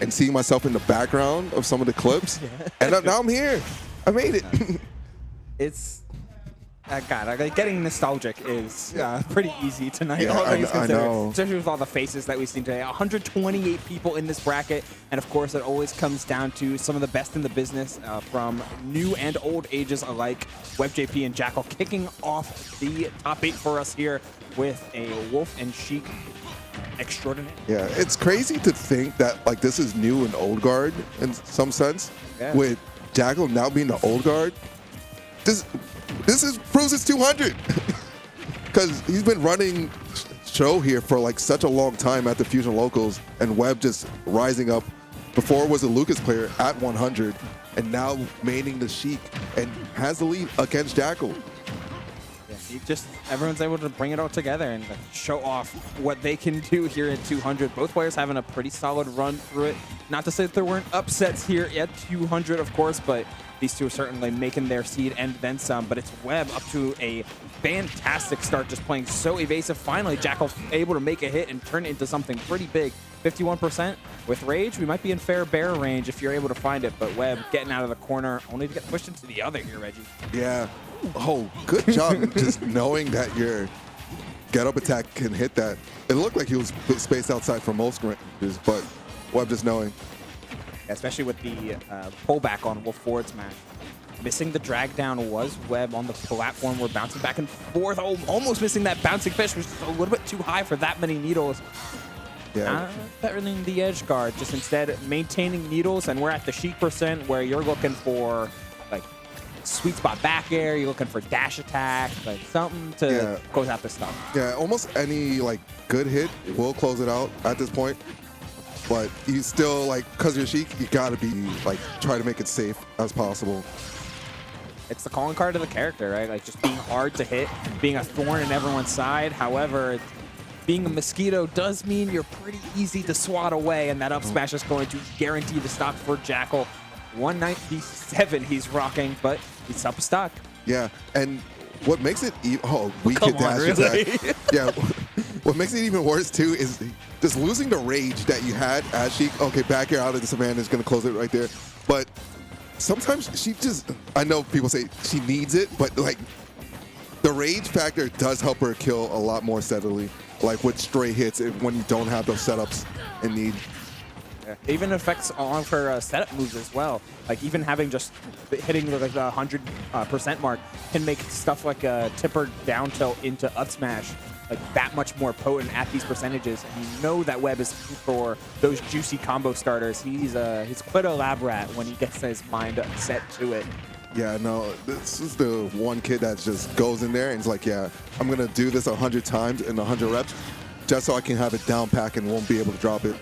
and seeing myself in the background of some of the clips. And now I'm here. I made it. It's God, like, getting nostalgic is pretty easy tonight. Yeah, all things I considered, know. especially with all the faces that we've seen today. 128 people in this bracket, and of course, it always comes down to some of the best in the business from new and old ages alike. WebbJP and Jakal kicking off the top 8 for us here with a Wolf and Sheik extraordinary. Yeah, it's crazy to think that like this is new and old guard in some sense. Yeah. With Jakal now being the old guard, this proves it's 200 because he's been running show here for like such a long time at the Fusion Locals, and Webb just rising up. Before was a Lucas player at 100, and now maining the Sheik and has the lead against Jakal. Yeah, everyone's able to bring it all together and show off what they can do here at 200. Both players having a pretty solid run through it. Not to say that there weren't upsets here at 200, of course, but these two are certainly making their seed and then some. But it's Webb up to a fantastic start, just playing so evasive. Finally, Jakal able to make a hit and turn it into something pretty big. 51%. With Rage, we might be in fair bear range if you're able to find it, but Webb getting out of the corner, only to get pushed into the other here, Reggie. Yeah. Oh, good job just knowing that your get-up attack can hit that. It looked like he was spaced outside for most ranges, but Webb just knowing. Yeah, especially with the pullback on Wolf forward smash. Missing the drag down was Webb on the platform. We're bouncing back and forth. Oh, almost missing that bouncing fish, which is a little bit too high for that many needles. Yeah. Not threatening the edge guard, just instead maintaining needles, and we're at the Sheik percent where you're looking for like sweet spot back air, you're looking for dash attack, like something to close out the stuff. Yeah, almost any like good hit will close it out at this point. But you still like, cause you're Sheik, you gotta be like try to make it safe as possible. It's the calling card of the character, right? Like just being hard to hit, being a thorn in everyone's side. However, being a mosquito does mean you're pretty easy to swat away, and that up smash is going to guarantee the stock for Jakal. 197 he's rocking, but he's up a stock. Yeah, and what makes it weak hit dash attack. Yeah, what makes it even worse too is just losing the rage that you had as Sheik. Okay, back air out of the Savannah is gonna close it right there, but sometimes she just, I know people say she needs it, but like the rage factor does help her kill a lot more steadily. Like with stray hits when you don't have those setups in need. Yeah. It even affects all of her setup moves as well. Like even having just hitting like the 100% mark can make stuff like a tipper down tilt into up smash like that much more potent at these percentages. And you know that Webb is for those juicy combo starters. He's quite a lab rat when he gets his mind set to it. Yeah, no, this is the one kid that just goes in there and is like, yeah, I'm going to do this 100 times in 100 reps just so I can have it down pack and won't be able to drop it.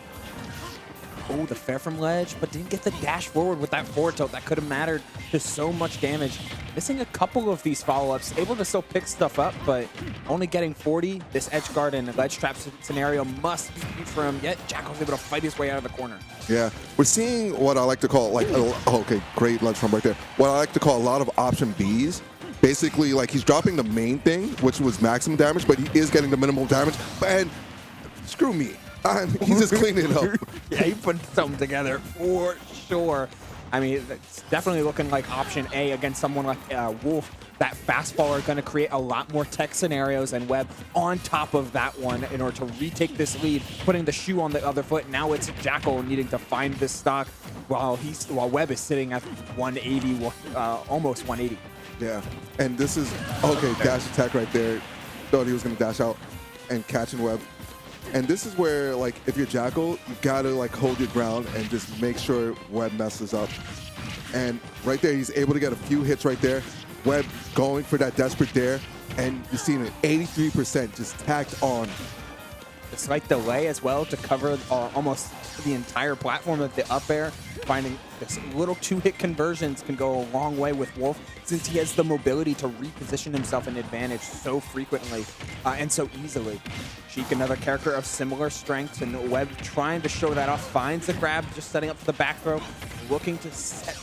Oh, the fair from ledge, but didn't get the dash forward with that forward tilt. That could have mattered to so much damage. Missing a couple of these follow-ups, able to still pick stuff up, but only getting 40. This edge guard and ledge trap scenario must be huge for him, yet Jakal's able to fight his way out of the corner. Yeah, we're seeing what I like to call, like, okay, great ledge from right there. What I like to call a lot of option Bs. Basically, like, he's dropping the main thing, which was maximum damage, but he is getting the minimal damage. And screw me. He's just cleaning it up. Yeah, he put something together for sure. I mean, it's definitely looking like option A against someone like Wolf. That fastball are going to create a lot more tech scenarios, and Webb on top of that one in order to retake this lead, putting the shoe on the other foot. Now it's Jakal needing to find this stock while Webb is sitting at 180, almost 180. Yeah, and this is, okay, dash attack right there. Thought he was going to dash out and catching Webb. And this is where, like, if you're Jakal, you gotta like hold your ground and just make sure Webb messes up. And right there, he's able to get a few hits right there. Webb going for that desperate dare, and you're seeing it 83% just tacked on. The slight delay as well to cover almost the entire platform of the up air. Finding this little two-hit conversions can go a long way with Wolf since he has the mobility to reposition himself in advantage so frequently and so easily. Sheik, another character of similar strengths, and Webb trying to show that off, finds the grab, just setting up for the back throw, looking to set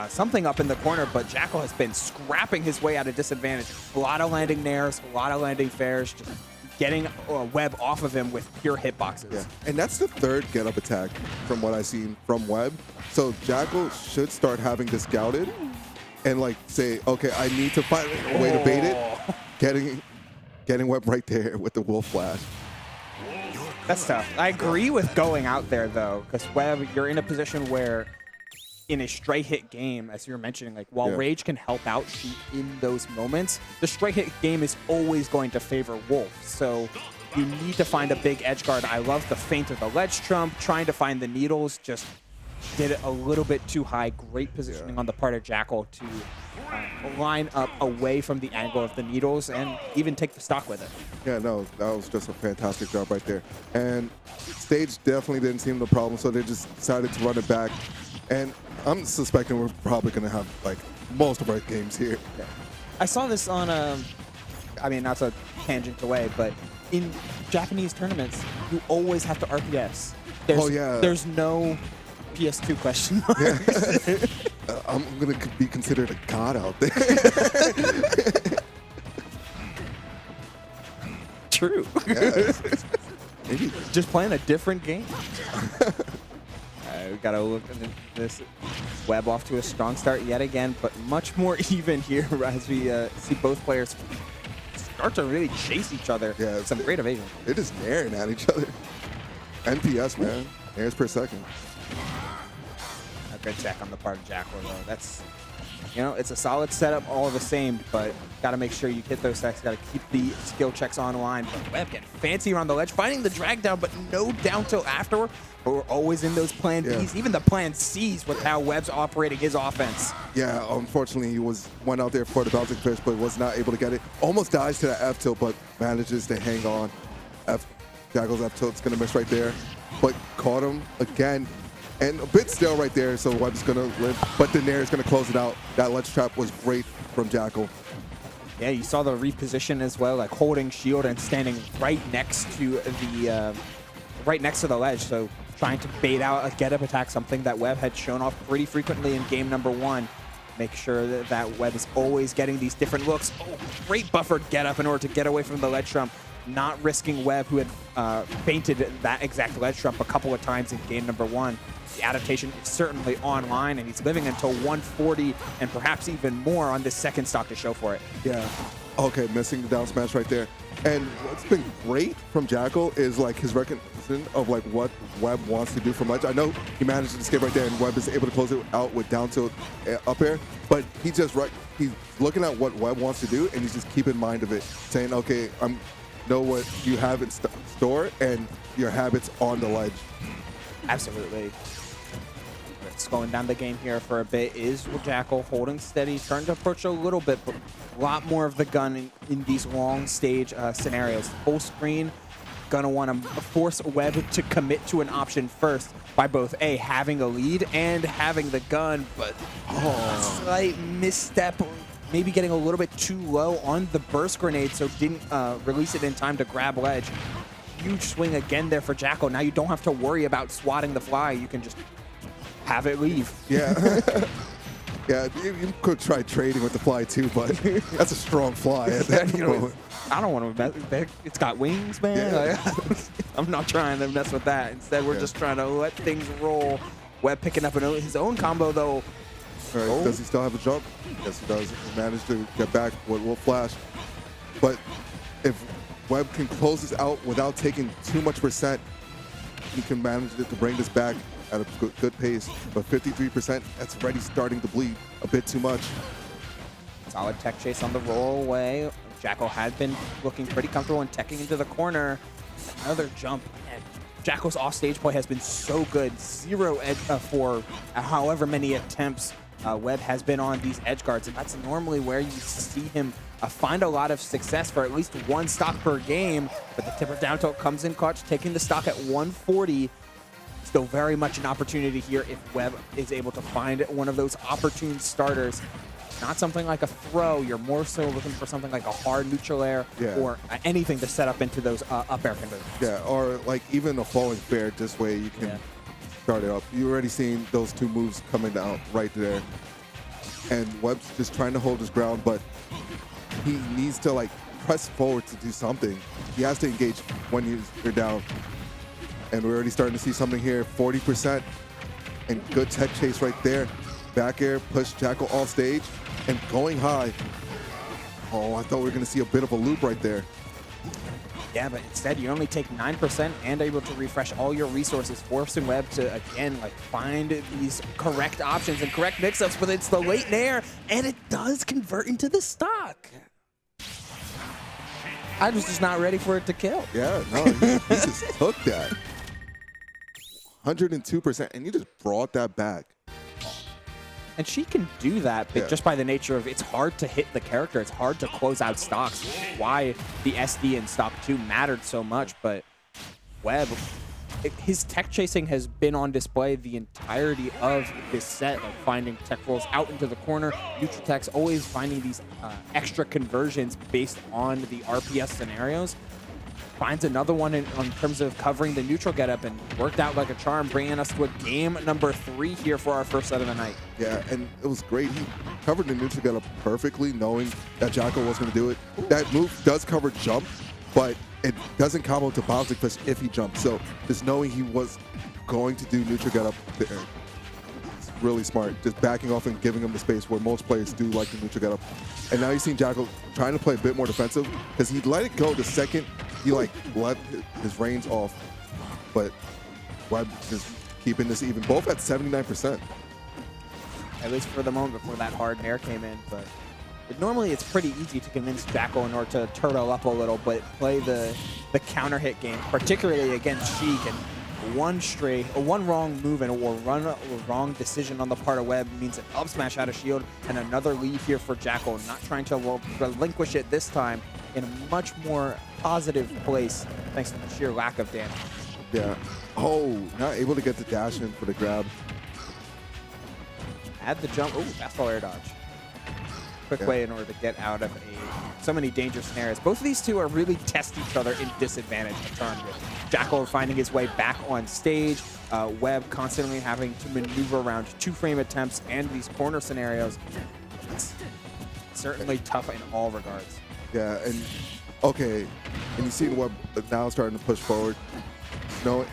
something up in the corner, but Jakal has been scrapping his way out of disadvantage. A lot of landing nairs, a lot of landing fairs, just getting Webb off of him with pure hitboxes. Yeah, and that's the third get-up attack from what I've seen from Webb. So Jakal should start having this scouted and like say, okay, I need to find a way to bait it. Getting Webb right there with the wolf flash. That's tough. I agree with going out there though, because Webb, you're in a position where in a straight hit game, as you're mentioning, like while Rage can help out Sheik in those moments, the straight hit game is always going to favor Wolf. So you need to find a big edge guard. I love the feint of the ledge trump, trying to find the needles, just did it a little bit too high. Great positioning on the part of Jakal to line up away from the angle of the needles and even take the stock with it. Yeah, no, that was just a fantastic job right there. And stage definitely didn't seem the problem, so they just decided to run it back. And I'm suspecting we're probably going to have like most of our games here. Yeah. I saw this on I mean, not a tangent away, but in Japanese tournaments, you always have to RPS. There's no PS2 question mark. Yeah. I'm going to be considered a god out there. True. Yeah, maybe. Just playing a different game. We got to look at this. Webb off to a strong start yet again, but much more even here as we see both players start to really chase each other. Yeah, some great evasion. They're just naring at each other. NPS, man. Airs per second. A good check on the part of Jakal, though. That's, you know, it's a solid setup all the same, but got to make sure you hit those stacks. Got to keep the skill checks online. But Webb getting fancy around the ledge, finding the drag down, but no down tilt afterward. But we're always in those plan Bs, even the plan Cs with how Webb's operating his offense. Yeah, unfortunately, he went out there for the bouncing fish, but was not able to get it. Almost dies to that F tilt, but manages to hang on. Jakal's F tilt's gonna miss right there, but caught him again. And a bit still right there, so Webb's going to live. But the Nair is going to close it out. That ledge trap was great from Jakal. Yeah, you saw the reposition as well, like holding shield and standing right next to the ledge. So trying to bait out a get-up attack, something that Webb had shown off pretty frequently in game number 1. Make sure that Webb is always getting these different looks. Oh, great buffered get-up in order to get away from the ledge trump. Not risking Webb, who had feinted that exact ledge trump a couple of times in game number 1. The adaptation is certainly online, and he's living until 140 and perhaps even more on this second stock to show for it. Yeah. Okay, missing the down smash right there. And what's been great from Jakal is like his recognition of like what Webb wants to do from ledge. I know he managed to escape right there, and Webb is able to close it out with down tilt up air, but he's looking at what Webb wants to do, and he's just keeping in mind of it, saying, okay, know what you have in store and your habits on the ledge. Absolutely. Slowing down the game here for a bit is Jakal holding steady, starting to approach a little bit, but a lot more of the gun in these long stage scenarios. Full screen, gonna want to force Webb to commit to an option first by both having a lead and having the gun, but slight misstep, maybe getting a little bit too low on the burst grenade, so didn't release it in time to grab ledge. Huge swing again there for Jakal. Now you don't have to worry about swatting the fly. You can just have it leave. Yeah. Yeah, you could try trading with the fly too, but that's a strong fly at that moment. I don't want to mess. It's got wings, man. Yeah. Like, I'm not trying to mess with that. Instead, we're just trying to let things roll. Webb picking up his own combo, though. All right, does he still have a jump? Yes, he does. He managed to get back with Wolf Flash. But if Webb can close this out without taking too much percent, he can manage to bring this back at a good pace. But 53%, that's already starting to bleed a bit too much. Solid tech chase on the roll away. Jakal had been looking pretty comfortable and teching into the corner. Another jump. And Jakal's offstage play has been so good. 0 edge for however many attempts Webb has been on these edge guards, and that's normally where you see him find a lot of success for at least 1 stock per game. But the tipper down tilt comes in clutch, taking the stock at 140. Still very much an opportunity here if Webb is able to find one of those opportune starters. Not something like a throw. You're more so looking for something like a hard neutral air or anything to set up into those up air conversions. Yeah, or like even a falling fair. This way you can start it up. You already seen those 2 moves coming down right there. And Webb's just trying to hold his ground, but he needs to like press forward to do something. He has to engage when you're down. And we're already starting to see something here. 40%. And good tech chase right there. Back air, push Jakal off stage, and going high. Oh, I thought we were going to see a bit of a loop right there. Yeah, but instead you only take 9% and able to refresh all your resources, forcing Webb to, again, like find these correct options and correct mix-ups, but it's the late nair, and it does convert into the stock. I was just not ready for it to kill. Yeah, no, he just took that. 102%, and you just brought that back. And she can do that, but just by the nature of it's hard to hit the character. It's hard to close out stocks. Why the SD in stock 2 mattered so much, but Webb, his tech chasing has been on display the entirety of this set, like finding tech rolls out into the corner. Neutral tech's always finding these extra conversions based on the RPS scenarios. Finds another one in terms of covering the neutral getup and worked out like a charm, bringing us to a game number 3 here for our first set of the night. Yeah, and it was great. He covered the neutral getup perfectly, knowing that Jakal was going to do it. That move does cover jump, but it doesn't combo to bouncing fish if he jumps. So just knowing he was going to do neutral getup there, it's really smart. Just backing off and giving him the space where most players do like the neutral getup. And now you've seen Jakal trying to play a bit more defensive because he let it go the second he like let his reins off, but Webb just keeping this even. Both at 79%. At least for the moment before that hard nair came in, but normally it's pretty easy to convince Jakal in order to turtle up a little, but play the counter hit game, particularly against Sheik. And one wrong move and a wrong decision on the part of Webb means an up smash out of shield and another lead here for Jakal, not trying to relinquish it this time in a much more positive place thanks to the sheer lack of damage. Yeah. Oh, not able to get the dash in for the grab. Add the jump. Ooh, fastball air dodge. Quick way in order to get out of so many dangerous scenarios. Both of these two are really test each other in disadvantage a turn with. Jakal finding his way back on stage. Webb constantly having to maneuver around 2-frame attempts and these corner scenarios. It's certainly tough in all regards. Yeah, and okay, and you see Webb now starting to push forward, knowing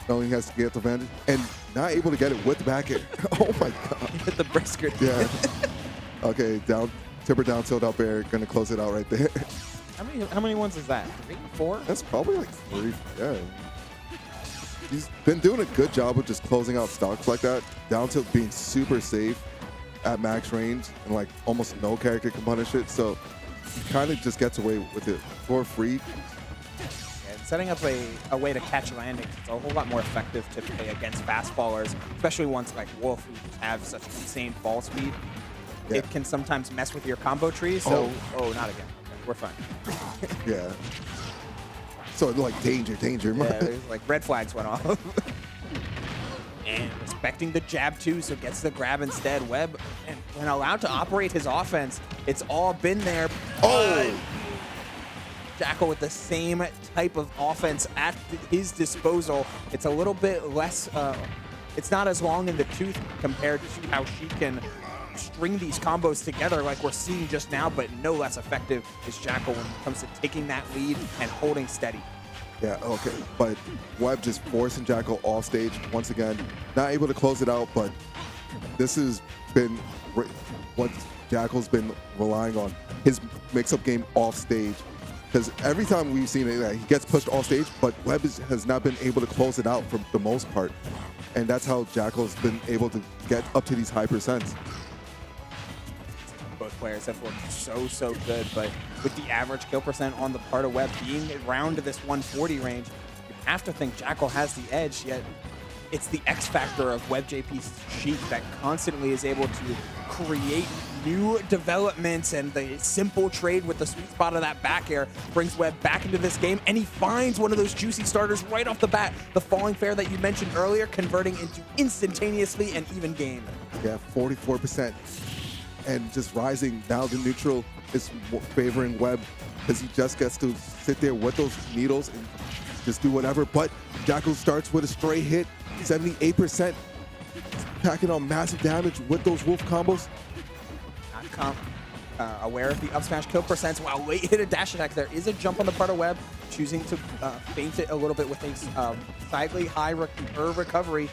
he has to get the advantage, and not able to get it with the back air. Oh my god. With the brisker. Yeah. Okay, down, tipper down, tilt up air, gonna close it out right there. How many ones is that? 3, 4? That's probably like 3. Yeah. He's been doing a good job of just closing out stocks like that. Down tilt being super safe at max range, and like almost no character can punish it. So he kind of just gets away with it for free. And setting up a way to catch landings, it's a whole lot more effective typically against fast fallers, especially ones like Wolf who have such insane fall speed. Yeah. It can sometimes mess with your combo tree, so not again. Okay, we're fine. Yeah. So like danger. Yeah, there's like red flags went off. And respecting the jab too, so gets the grab instead. Webb, and when allowed to operate his offense, it's all been there. Oh! Jakal with the same type of offense at his disposal. It's a little bit less, it's not as long in the tooth compared to how she can string these combos together like we're seeing just now, but no less effective is Jakal when it comes to taking that lead and holding steady. Yeah, okay, but Webb just forcing Jakal off stage once again. Not able to close it out, but this has been what Jakal's been relying on, his mix-up game off stage. Because every time we've seen it, he gets pushed off stage, but Webb has not been able to close it out for the most part. And that's how Jakal's been able to get up to these high percents. Both players have looked so good, but with the average kill percent on the part of Webb being around this 140 range, you have to think Jakal has the edge, yet it's the X factor of WebbJP's Sheik that constantly is able to create new developments, and the simple trade with the sweet spot of that back air brings Webb back into this game, and he finds one of those juicy starters right off the bat. The falling fair that you mentioned earlier, converting into instantaneously an even game. Yeah, 44%. And just rising now the neutral is favoring Webb because he just gets to sit there with those needles and just do whatever. But Jakal starts with a stray hit, 78%, packing on massive damage with those wolf combos. aware of the up smash kill percents. Wow, late hit a dash attack. There is a jump on the part of Webb, choosing to feint it a little bit with a slightly high recovery.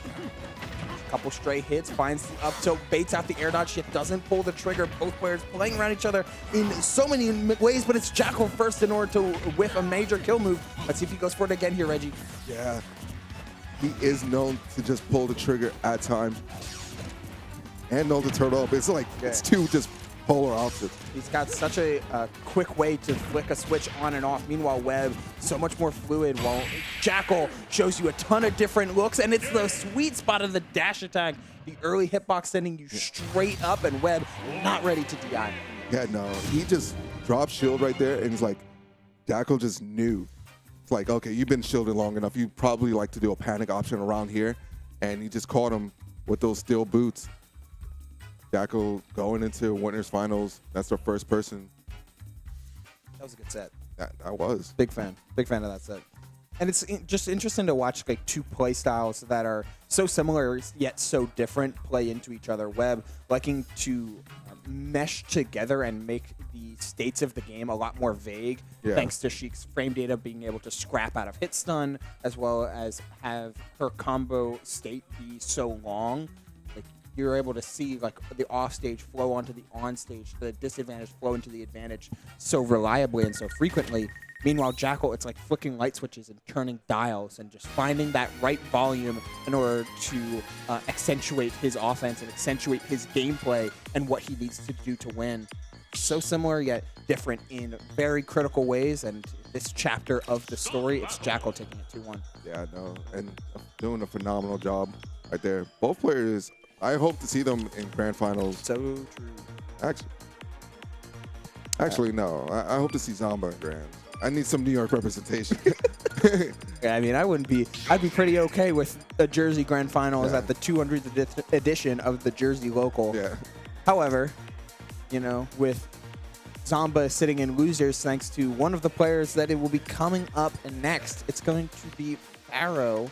Couple stray hits, finds the up tilt, baits out the air dodge, yet doesn't pull the trigger. Both players playing around each other in so many ways, but it's Jakal first in order to whiff a major kill move. Let's see if he goes for it again here, Reggie. Yeah, he is known to just pull the trigger at times and know to turtle up. It's like, it's two just polar opposites. He's got such a quick way to flick a switch on and off. Meanwhile, Webb, so much more fluid, while Jakal shows you a ton of different looks, and it's the sweet spot of the dash attack. The early hitbox sending you straight up, and Webb not ready to DI. Yeah, no, he just dropped shield right there, and it's like, Jakal just knew. It's like, okay, you've been shielded long enough. You probably like to do a panic option around here, and he just caught him with those steel boots. Jakal going into winners finals. That's their first person. That was a good set. That was. Big fan of that set. And it's just interesting to watch like two play styles that are so similar yet so different play into each other. Webb liking to mesh together and make the states of the game a lot more vague, thanks to Sheik's frame data being able to scrap out of hit stun, as well as have her combo state be so long. Like, you're able to see like the offstage flow onto the onstage, the disadvantage flow into the advantage so reliably and so frequently. Meanwhile, Jakal, it's like flicking light switches and turning dials and just finding that right volume in order to accentuate his offense and accentuate his gameplay and what he needs to do to win. So similar yet different in very critical ways, and this chapter of the story, it's Jakal taking it 2-1. Yeah, no, and doing a phenomenal job right there. Both players, I hope to see them in grand finals. So true. Actually, no. I hope to see Zamba in grands. I need some New York representation. Yeah, I mean, I'd be pretty okay with a Jersey Grand Finals at the 200th edition of the Jersey Local. Yeah. However, you know, with Zamba sitting in losers thanks to one of the players that it will be coming up next, it's going to be Pharaoh